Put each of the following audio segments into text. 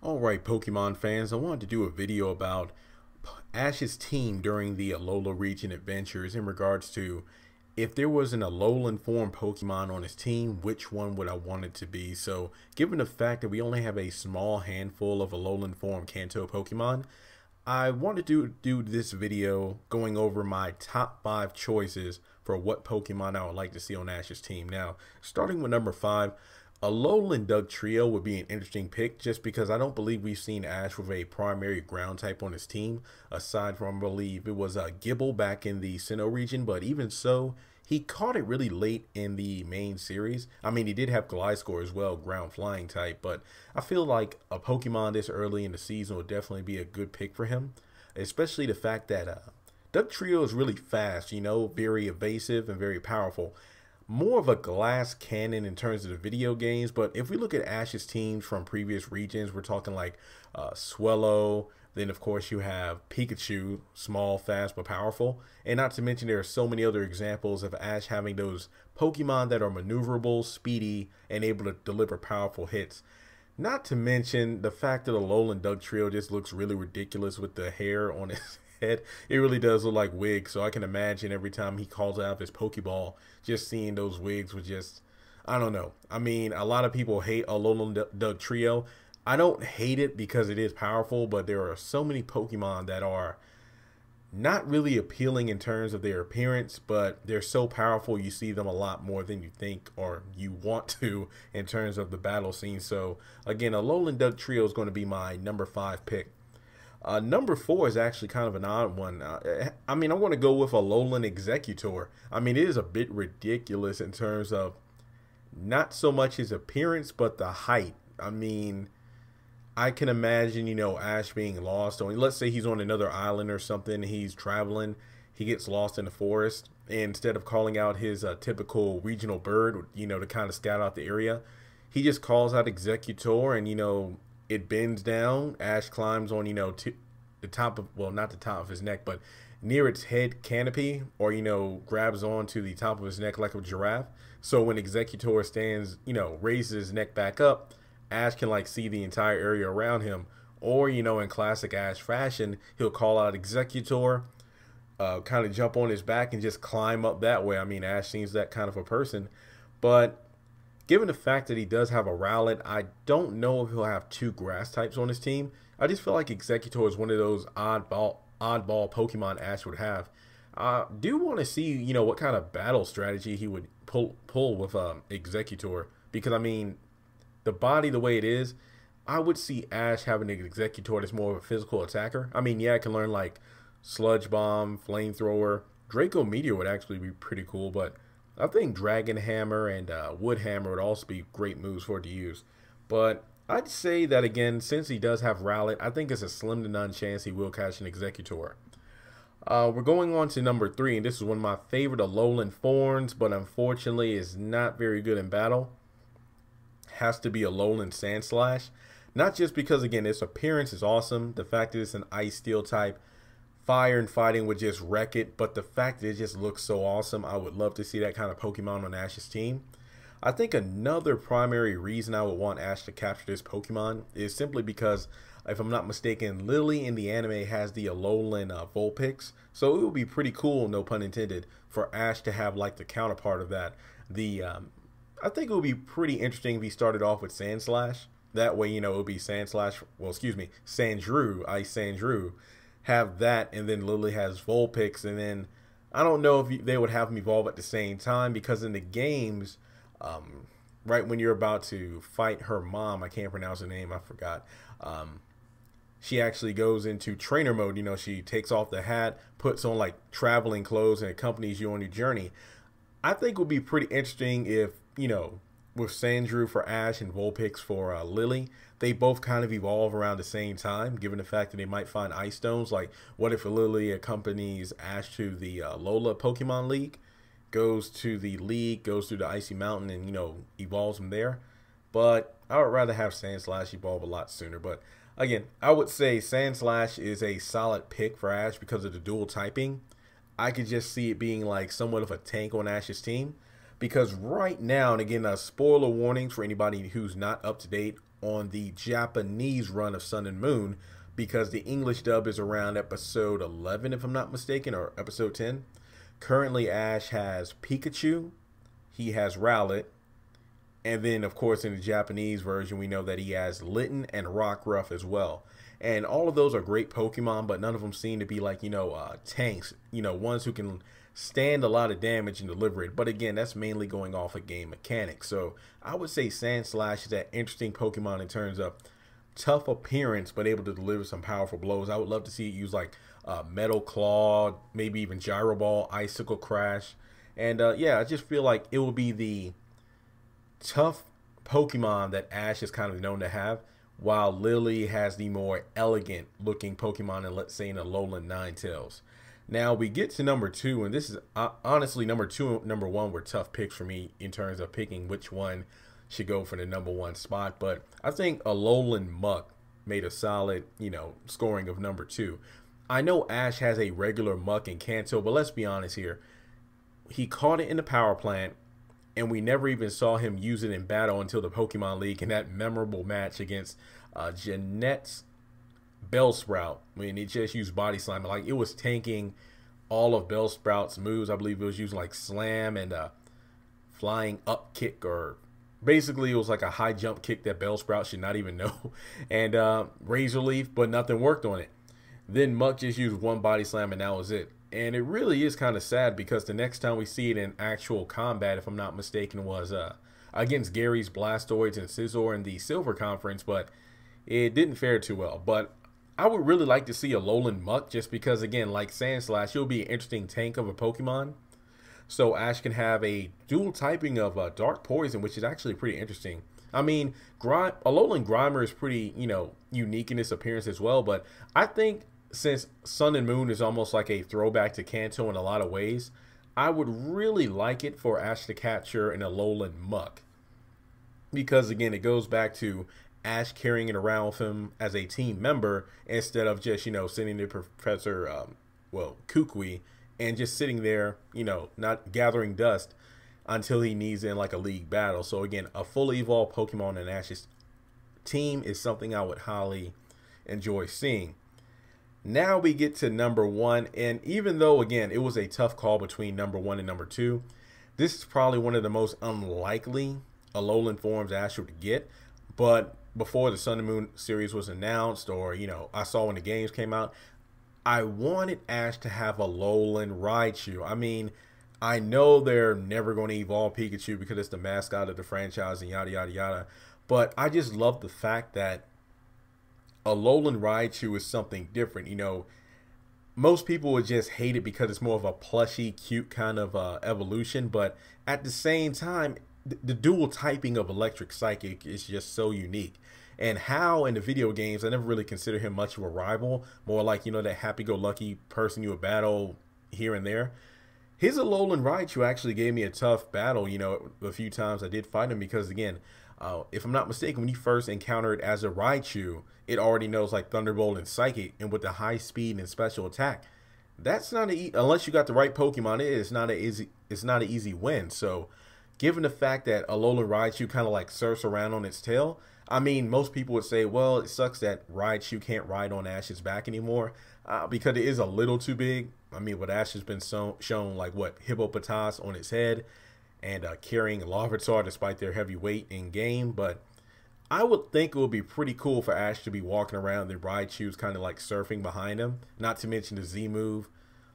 Alright, Pokemon fans, I wanted to do a video about Ash's team during the Alola region adventures in regards to if there was an Alolan form Pokemon on his team, which one would I want it to be? So, given the fact that we only have a small handful of Alolan form Kanto Pokemon, I wanted to do this video going over my top 5 choices for what Pokemon I would like to see on Ash's team. Now, starting with number 5, Alolan Dugtrio would be an interesting pick just because I don't believe we've seen Ash with a primary ground type on his team, aside from I believe it was Gibble back in the Sinnoh region, but even so, he caught it really late in the main series. I mean, he did have Gliscor as well, ground flying type, but I feel like a Pokemon this early in the season would definitely be a good pick for him, especially the fact that Dugtrio is really fast, very evasive and very powerful. More of a glass cannon in terms of the video games, but if we look at Ash's teams from previous regions, we're talking like Swellow, then of course you have Pikachu, small, fast, but powerful, and not to mention there are so many other examples of Ash having those Pokemon that are maneuverable, speedy, and able to deliver powerful hits. Not to mention the fact that Alolan Dugtrio just looks really ridiculous with the hair on his head. It really does look like wigs, so I can imagine every time he calls out his Pokeball, just seeing those wigs was just, I don't know. I mean, a lot of people hate Alolan Dugtrio. I don't hate it because it is powerful, but there are so many Pokemon that are not really appealing in terms of their appearance, but they're so powerful you see them a lot more than you think or you want to in terms of the battle scene. So again, Alolan Dugtrio is going to be my number 5 pick. Number 4 is actually kind of an odd one. I mean, I want to go with Alolan Exeggutor. I mean, it is a bit ridiculous in terms of not so much his appearance, but the height. I mean, I can imagine, Ash being lost. Let's say he's on another island or something. He's traveling. He gets lost in the forest. And instead of calling out his typical regional bird, to kind of scout out the area, he just calls out Exeggutor and, it bends down. Ash climbs on, to the top of, well, not the top of his neck, but near its head canopy, or, grabs on to the top of his neck like a giraffe. So when Exeggutor stands, raises his neck back up, Ash can like see the entire area around him. Or, in classic Ash fashion, he'll call out Exeggutor, kind of jump on his back and just climb up that way. I mean, Ash seems that kind of a person. But given the fact that he does have a Rowlet, I don't know if he'll have 2 grass types on his team. I just feel like Exeggutor is one of those oddball Pokemon Ash would have. Do want to see, what kind of battle strategy he would pull with Exeggutor, because I mean, the body the way it is, I would see Ash having an Exeggutor that's more of a physical attacker. I mean, yeah, it can learn like Sludge Bomb, Flamethrower, Draco Meteor would actually be pretty cool, but I think Dragon Hammer and Wood Hammer would also be great moves for it to use. But I'd say that again, since he does have Rowlet, I think it's a slim to none chance he will catch an Exeggutor. We're going on to number 3, and this is one of my favorite Alolan forms, but unfortunately is not very good in battle. Has to be Alolan Sandslash. Not just because, again, its appearance is awesome. The fact that it's an Ice Steel type, fire and fighting would just wreck it, but the fact that it just looks so awesome, I would love to see that kind of Pokemon on Ash's team. I think another primary reason I would want Ash to capture this Pokemon is simply because, if I'm not mistaken, Lily in the anime has the Alolan Vulpix, so it would be pretty cool, no pun intended, for Ash to have like the counterpart of that. I think it would be pretty interesting if he started off with Sandslash. That way, it would be Sandslash, well, excuse me, Sandshrew, Ice Sandshrew, have that, and then Lily has Vulpix, and then I don't know if they would have them evolve at the same time, because in the games, right when you're about to fight her mom, I can't pronounce her name, I forgot, she actually goes into trainer mode. She takes off the hat, puts on like traveling clothes, and accompanies you on your journey. I think it would be pretty interesting if, with Sandshrew for Ash and Vulpix for Lily, they both kind of evolve around the same time, given the fact that they might find Ice Stones. Like, what if Lily accompanies Ash to the Alola Pokemon League, goes to the league, goes through the Icy Mountain, and, evolves from there? But I would rather have Sandslash evolve a lot sooner. But, again, I would say Sandslash is a solid pick for Ash because of the dual typing. I could just see it being like somewhat of a tank on Ash's team. Because right now, and again, spoiler warnings for anybody who's not up to date on the Japanese run of Sun and Moon, because the English dub is around episode 11, if I'm not mistaken, or episode 10. Currently, Ash has Pikachu, he has Rowlet, and then, of course, in the Japanese version, we know that he has Litten and Rockruff as well. And all of those are great Pokemon, but none of them seem to be like, tanks, ones who can stand a lot of damage and deliver it. But again, that's mainly going off of game mechanics. So I would say Sandslash is that interesting Pokemon in terms of tough appearance, but able to deliver some powerful blows. I would love to see it use like Metal Claw, maybe even Gyro Ball, Icicle Crash. And yeah, I just feel like it will be the tough Pokemon that Ash is kind of known to have, while Lily has the more elegant looking Pokemon in, let's say, an Alolan Ninetales. Now we get to number 2, and this is honestly number 2 and number 1 were tough picks for me in terms of picking which one should go for the number 1 spot. But I think Alolan Muck made a solid, scoring of number 2. I know Ash has a regular Muck in Kanto, but let's be honest here. He caught it in the power plant, and we never even saw him use it in battle until the Pokemon League in that memorable match against Jeanette's Bellsprout, when he just used Body Slam. Like, it was tanking all of Bellsprout's moves. I believe it was using like Slam and Flying Up Kick, or basically it was like a high jump kick that Bellsprout should not even know, and Razor Leaf, but nothing worked on it. Then Muck just used one Body Slam and that was it. And it really is kind of sad, because the next time we see it in actual combat, if I'm not mistaken, was against Gary's Blastoids and Scizor in the Silver Conference, but it didn't fare too well. But I would really like to see a Alolan Muck, just because, again, like Sandslash, it'll be an interesting tank of a Pokemon. So Ash can have a dual typing of Dark Poison, which is actually pretty interesting. I mean, Alolan Grimer is pretty, unique in its appearance as well, but I think since Sun and Moon is almost like a throwback to Kanto in a lot of ways, I would really like it for Ash to capture an Alolan Muck. Because, again, it goes back to Ash carrying it around with him as a team member, instead of just, sending the Professor, Kukui, and just sitting there, not gathering dust until he needs in like a league battle. So, again, a fully evolved Pokemon in Ash's team is something I would highly enjoy seeing. Now we get to number 1, and even though, again, it was a tough call between number 1 and number 2, this is probably one of the most unlikely Alolan forms Ash would get. But before the Sun and Moon series was announced, or, I saw when the games came out, I wanted Ash to have Alolan Raichu. I mean, I know they're never going to evolve Pikachu because it's the mascot of the franchise and yada, yada, yada. But I just love the fact that Alolan Raichu is something different. Most people would just hate it because it's more of a plushy, cute kind of evolution. But at the same time, the dual typing of Electric Psychic is just so unique. And how in the video games, I never really consider him much of a rival. More like, that happy-go-lucky person you would battle here and there. His Alolan Raichu actually gave me a tough battle, a few times I did fight him, because, again, if I'm not mistaken, when you first encounter it as a Raichu, it already knows like Thunderbolt and Psychic, and with the high speed and special attack, that's not unless you got the right Pokemon, it's not an easy win. So, given the fact that Alolan Raichu kind of like surfs around on its tail, I mean, most people would say, well, it sucks that Raichu can't ride on Ash's back anymore, because it is a little too big. I mean, what Ash has been shown like what Hippopotas on its head, and carrying Larvitar despite their heavy weight in game. But I would think it would be pretty cool for Ash to be walking around, the Raichu's kind of like surfing behind him, not to mention the Z move.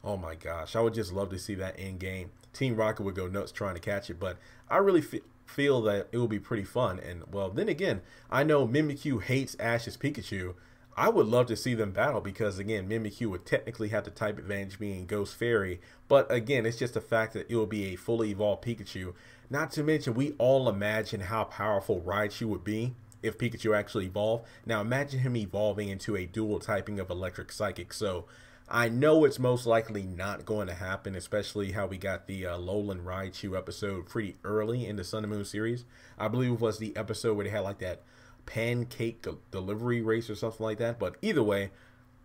Oh my gosh, I would just love to see that in game. Team Rocket would go nuts trying to catch it, but I really feel that it will be pretty fun. And well, then again, I know Mimikyu hates Ash's Pikachu. I would love to see them battle, because, again, Mimikyu would technically have the type advantage being Ghost Fairy. But, again, it's just the fact that it will be a fully evolved Pikachu. Not to mention, we all imagine how powerful Raichu would be if Pikachu actually evolved. Now, imagine him evolving into a dual typing of Electric Psychic. So, I know it's most likely not going to happen, especially how we got the Alolan Raichu episode pretty early in the Sun and Moon series. I believe it was the episode where they had, like, that pancake delivery race or something like that. But either way,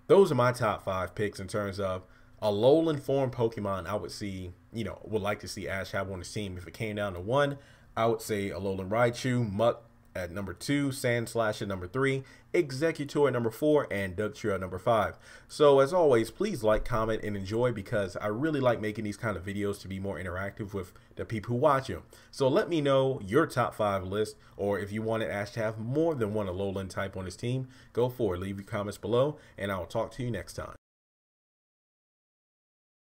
those are my top 5 picks in terms of Alolan form Pokemon I would see, would like to see Ash have on his team. If it came down to one, I would say Alolan Raichu, Muck, at number 2, Sandslash at number 3, Exeggutor at number 4, and Dugtrio at number 5. So as always, please like, comment, and enjoy, because I really like making these kind of videos to be more interactive with the people who watch them. So let me know your top 5 list, or if you wanted Ash to have more than one Alolan type on his team, go for it. Leave your comments below, and I'll talk to you next time.